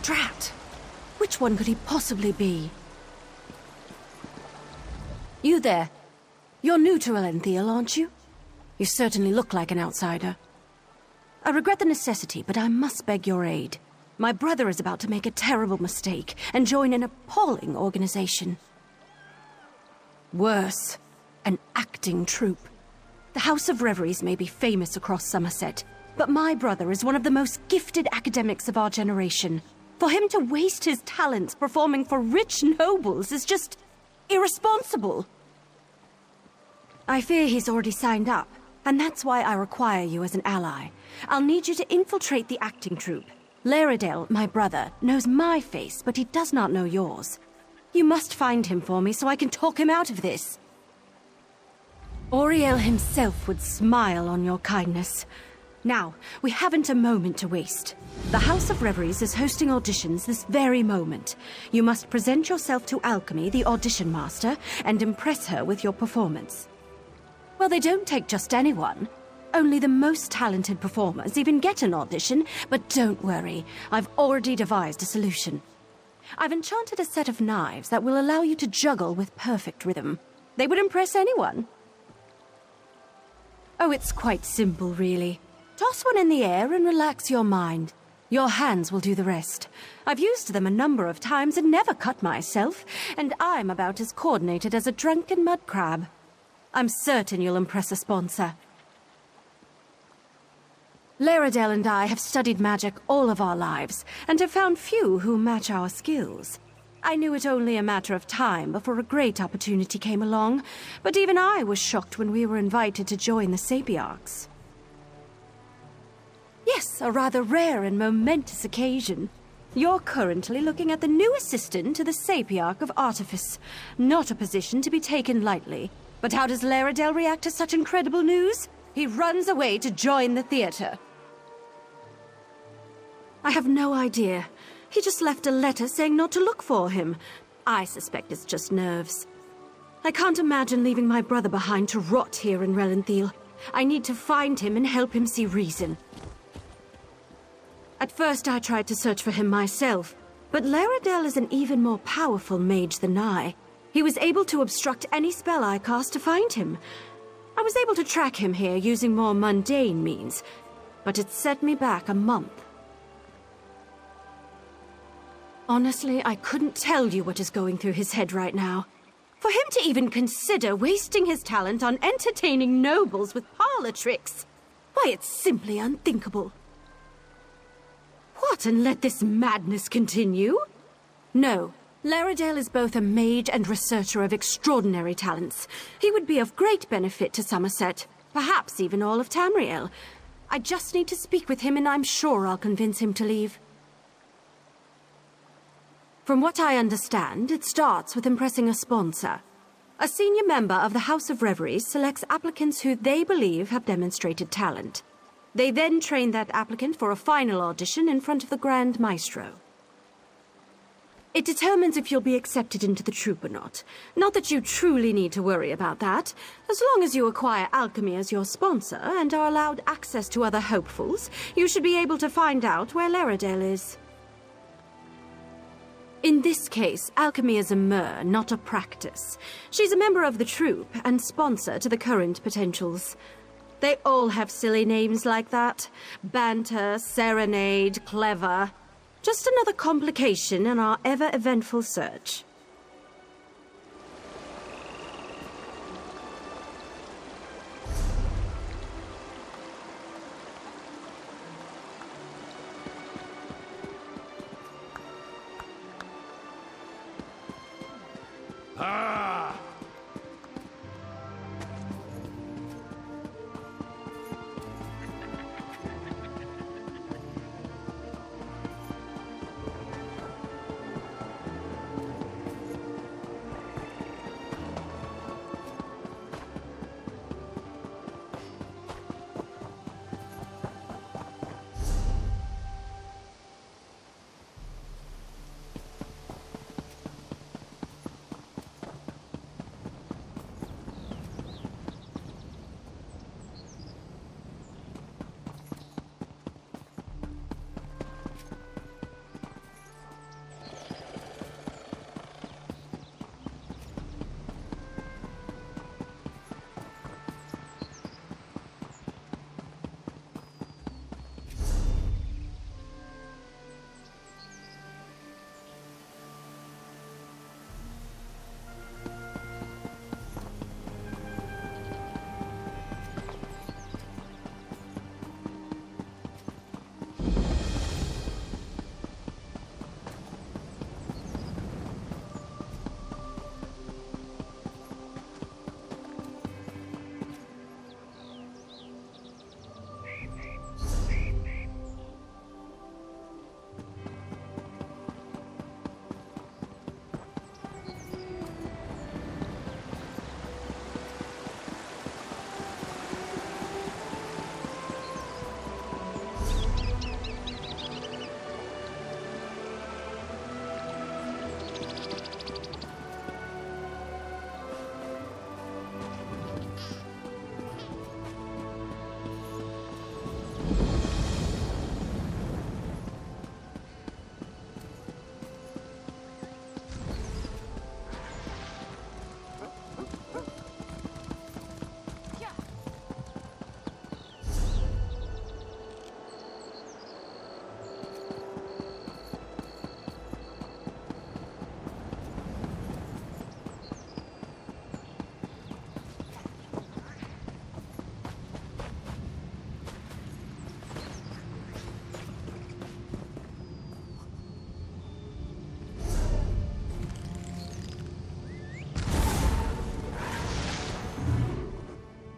Drat! Which one could he possibly be? You there. You're new to Elenthiel, aren't you? You certainly look like an outsider. I regret the necessity, but I must beg your aid. My brother is about to make a terrible mistake and join an appalling organization. Worse, an acting troupe. The House of Reveries may be famous across Somerset, but my brother is one of the most gifted academics of our generation. For him to waste his talents performing for rich nobles is just irresponsible. I fear he's already signed up, and that's why I require you as an ally. I'll need you to infiltrate the acting troupe. Laredale, my brother, knows my face, but he does not know yours. You must find him for me so I can talk him out of this. Auriel himself would smile on your kindness. Now, we haven't a moment to waste. The House of Reveries is hosting auditions this very moment. You must present yourself to Alchemy, the audition master, and impress her with your performance. Well, they don't take just anyone. Only the most talented performers even get an audition, but don't worry, I've already devised a solution. I've enchanted a set of knives that will allow you to juggle with perfect rhythm. They would impress anyone. Oh, it's quite simple, really. Toss one in the air and relax your mind. Your hands will do the rest. I've used them a number of times and never cut myself, and I'm about as coordinated as a drunken mud crab. I'm certain you'll impress a sponsor. Laredale and I have studied magic all of our lives, and have found few who match our skills. I knew it only a matter of time before a great opportunity came along, but even I was shocked when we were invited to join the Sapiarchs. Yes, a rather rare and momentous occasion. You're currently looking at the new assistant to the Sapiarch of Artifice. Not a position to be taken lightly. But how does Laredale react to such incredible news? He runs away to join the theater. I have no idea. He just left a letter saying not to look for him. I suspect it's just nerves. I can't imagine leaving my brother behind to rot here in Relenthiel. I need to find him and help him see reason. At first I tried to search for him myself, but Laredale is an even more powerful mage than I. He was able to obstruct any spell I cast to find him. I was able to track him here using more mundane means, but it set me back a month. Honestly, I couldn't tell you what is going through his head right now. For him to even consider wasting his talent on entertaining nobles with parlor tricks, why, it's simply unthinkable. What, and let this madness continue? No, Laredale is both a mage and researcher of extraordinary talents. He would be of great benefit to Somerset, perhaps even all of Tamriel. I just need to speak with him and I'm sure I'll convince him to leave. From what I understand, it starts with impressing a sponsor. A senior member of the House of Reveries selects applicants who they believe have demonstrated talent. They then train that applicant for a final audition in front of the Grand Maestro. It determines if you'll be accepted into the troupe or not. Not that you truly need to worry about that. As long as you acquire alchemy as your sponsor and are allowed access to other hopefuls, you should be able to find out where Laredale is. In this case, alchemy is a mer, not a practice. She's a member of the troupe and sponsor to the current potentials. They all have silly names like that. Banter, serenade, clever. Just another complication in our ever-eventful search. Ah!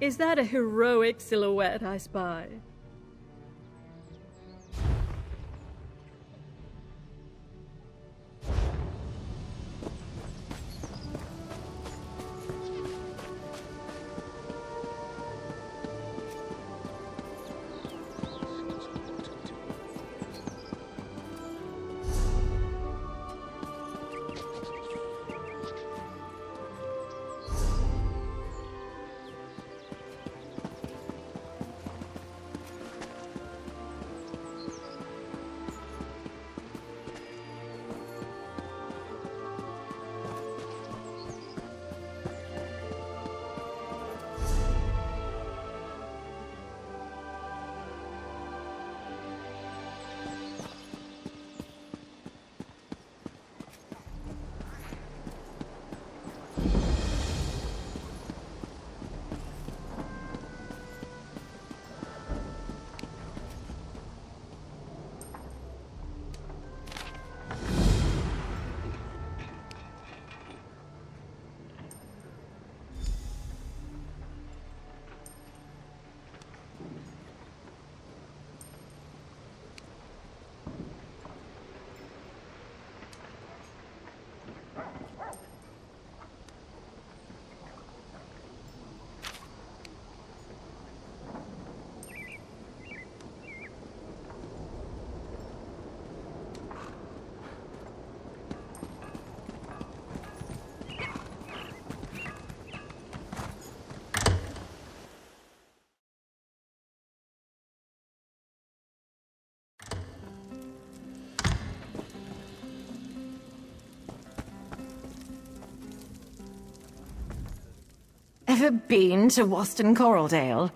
Is that a heroic silhouette I spy? Ever been to Waston Coraldale?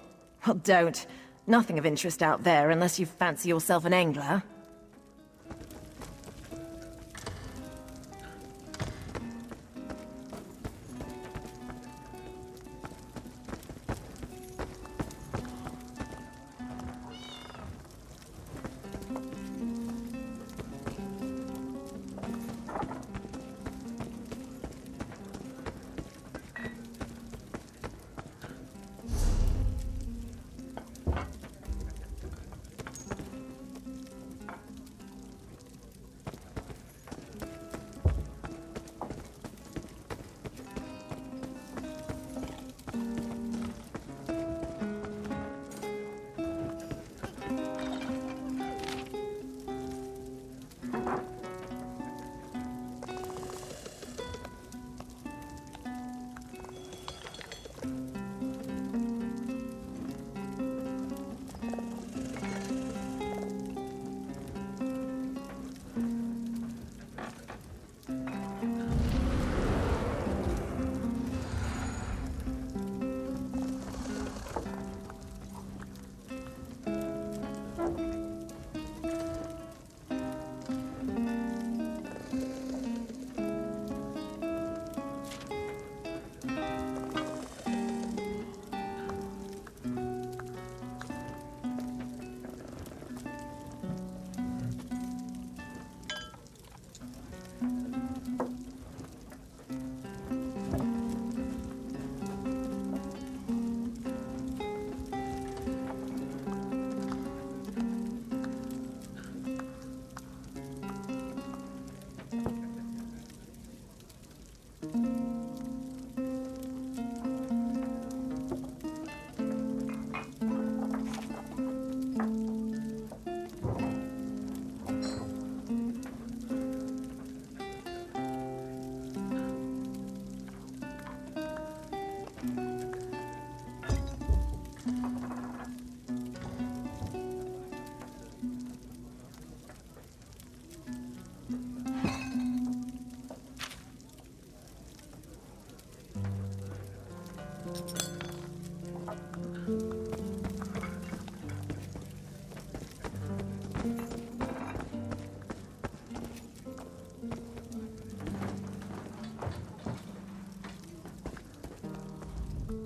Well, don't. Nothing of interest out there unless you fancy yourself an angler.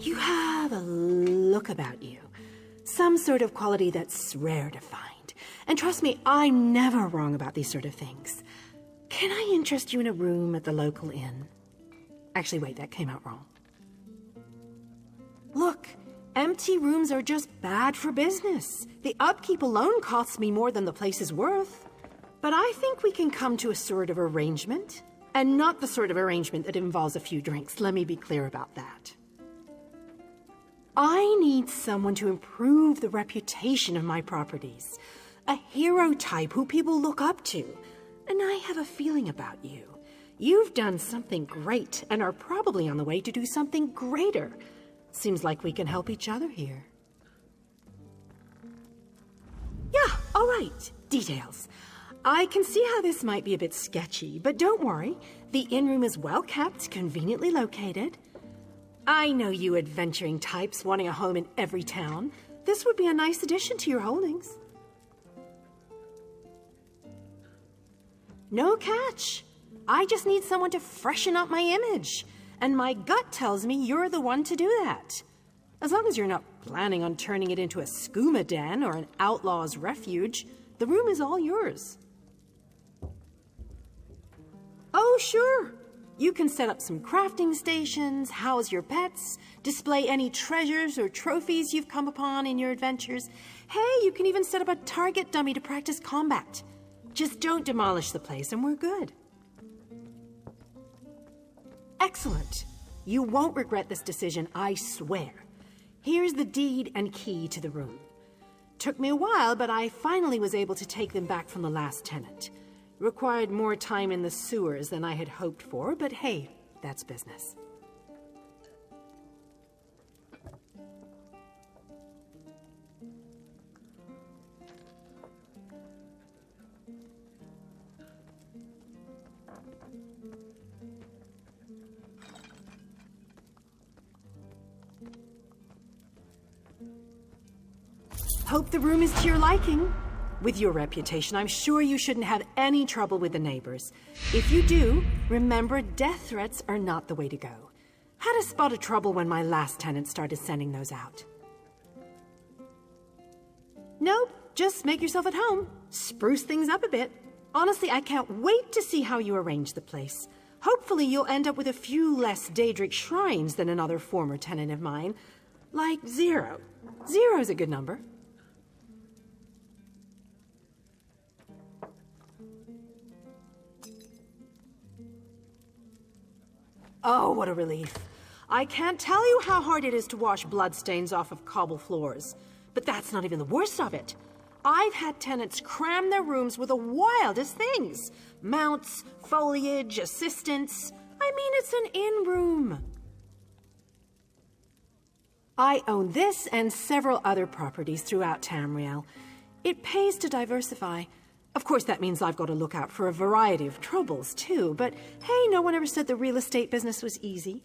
You have a look about you. Some sort of quality that's rare to find. And trust me, I'm never wrong about these sort of things. Can I interest you in a room at the local inn? Actually, wait, that came out wrong. Look, empty rooms are just bad for business. The upkeep alone costs me more than the place is worth. But I think we can come to a sort of arrangement. And not the sort of arrangement that involves a few drinks. Let me be clear about that. I need someone to improve the reputation of my properties. A hero type who people look up to. And I have a feeling about you. You've done something great and are probably on the way to do something greater. Seems like we can help each other here. Yeah, all right. Details. I can see how this might be a bit sketchy, but don't worry. The inn room is well kept, conveniently located. I know you adventuring types wanting a home in every town. This would be a nice addition to your holdings. No catch. I just need someone to freshen up my image. And my gut tells me you're the one to do that. As long as you're not planning on turning it into a skooma den or an outlaw's refuge, the room is all yours. Oh, sure. You can set up some crafting stations, house your pets, display any treasures or trophies you've come upon in your adventures. Hey, you can even set up a target dummy to practice combat. Just don't demolish the place and we're good. Excellent. You won't regret this decision, I swear. Here's the deed and key to the room. Took me a while, but I finally was able to take them back from the last tenant. Required more time in the sewers than I had hoped for, but hey, that's business. Hope the room is to your liking. With your reputation, I'm sure you shouldn't have any trouble with the neighbors. If you do, remember death threats are not the way to go. Had a spot of trouble when my last tenant started sending those out. Nope, just make yourself at home. Spruce things up a bit. Honestly, I can't wait to see how you arrange the place. Hopefully you'll end up with a few less Daedric shrines than another former tenant of mine. Like 0. 0's a good number. Oh, what a relief. I can't tell you how hard it is to wash bloodstains off of cobble floors. But that's not even the worst of it. I've had tenants cram their rooms with the wildest things. Mounts, foliage, assistants. I mean, it's an in-room. I own this and several other properties throughout Tamriel. It pays to diversify. Of course, that means I've got to look out for a variety of troubles, too. But hey, no one ever said the real estate business was easy.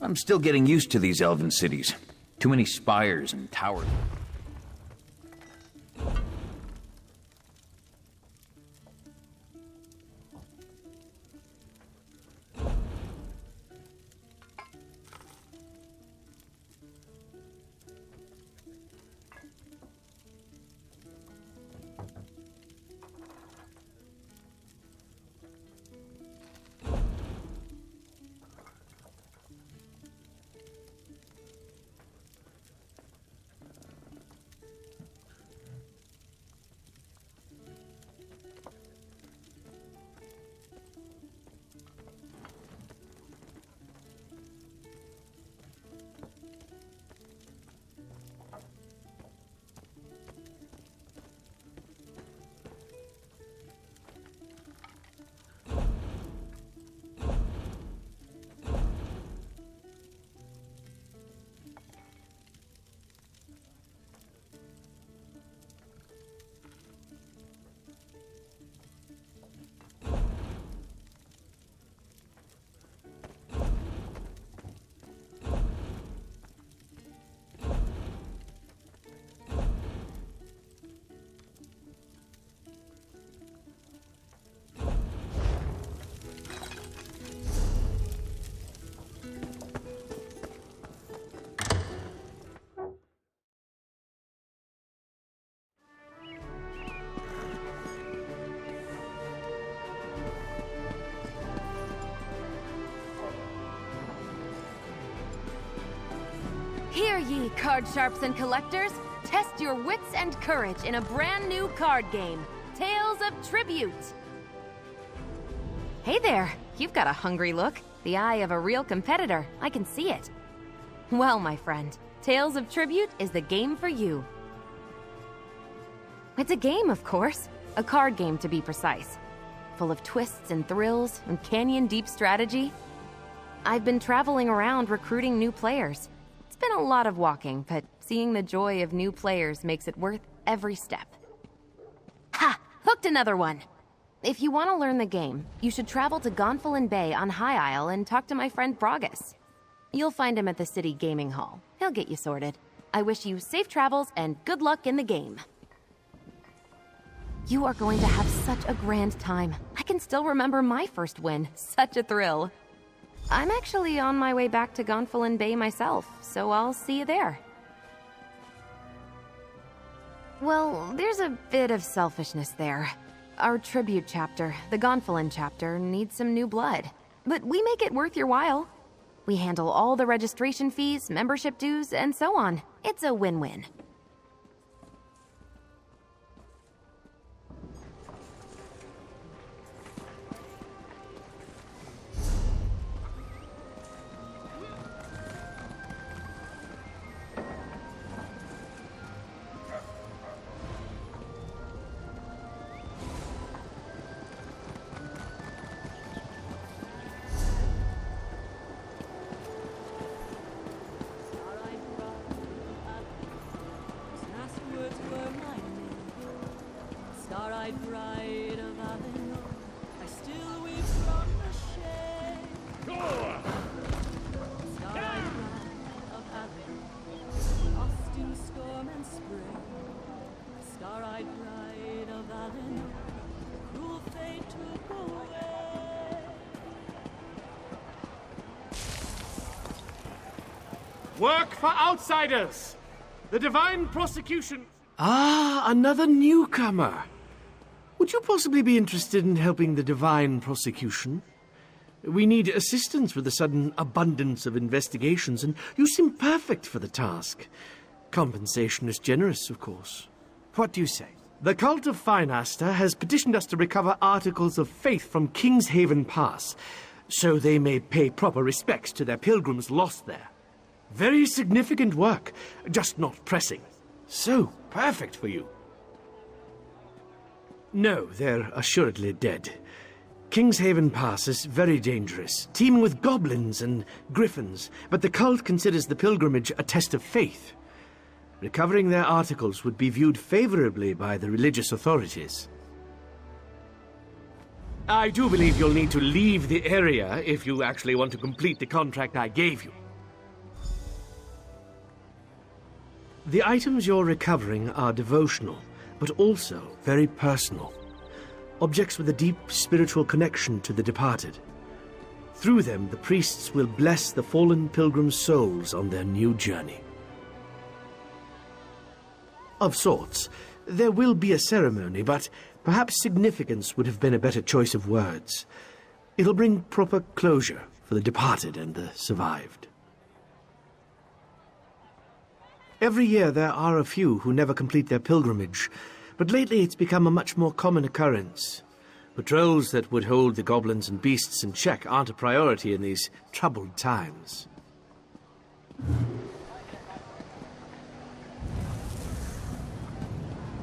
I'm still getting used to these elven cities. Too many spires and towers. Hear ye, card sharps and collectors! Test your wits and courage in a brand new card game, Tales of Tribute! Hey there, you've got a hungry look. The eye of a real competitor, I can see it. Well, my friend, Tales of Tribute is the game for you. It's a game, of course. A card game, to be precise. Full of twists and thrills and canyon-deep strategy. I've been traveling around recruiting new players. It's been a lot of walking, but seeing the joy of new players makes it worth every step. Ha! Hooked another one! If you want to learn the game, you should travel to Gonfalon Bay on High Isle and talk to my friend Bragus. You'll find him at the City Gaming Hall. He'll get you sorted. I wish you safe travels and good luck in the game. You are going to have such a grand time. I can still remember my first win. Such a thrill. I'm actually on my way back to Gonfalon Bay myself, so I'll see you there. Well, there's a bit of selfishness there. Our tribute chapter, the Gonfalon chapter, needs some new blood. But we make it worth your while. We handle all the registration fees, membership dues, and so on. It's a win-win. Work for outsiders! The divine prosecution... Ah, another newcomer. Would you possibly be interested in helping the divine prosecution? We need assistance with the sudden abundance of investigations, and you seem perfect for the task. Compensation is generous, of course. What do you say? The cult of Finaster has petitioned us to recover articles of faith from Kingshaven Pass, so they may pay proper respects to their pilgrims lost there. Very significant work, just not pressing. So perfect for you. No, they're assuredly dead. Kingshaven Pass is very dangerous, teeming with goblins and griffins, but the cult considers the pilgrimage a test of faith. Recovering their articles would be viewed favorably by the religious authorities. I do believe you'll need to leave the area if you actually want to complete the contract I gave you. The items you're recovering are devotional, but also very personal. Objects with a deep spiritual connection to the departed. Through them, the priests will bless the fallen pilgrims' souls on their new journey. Of sorts. There will be a ceremony, but perhaps significance would have been a better choice of words. It'll bring proper closure for the departed and the survived. Every year there are a few who never complete their pilgrimage, but lately it's become a much more common occurrence. Patrols that would hold the goblins and beasts in check aren't a priority in these troubled times.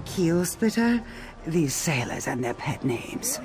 Keel Splitter? These sailors and their pet names.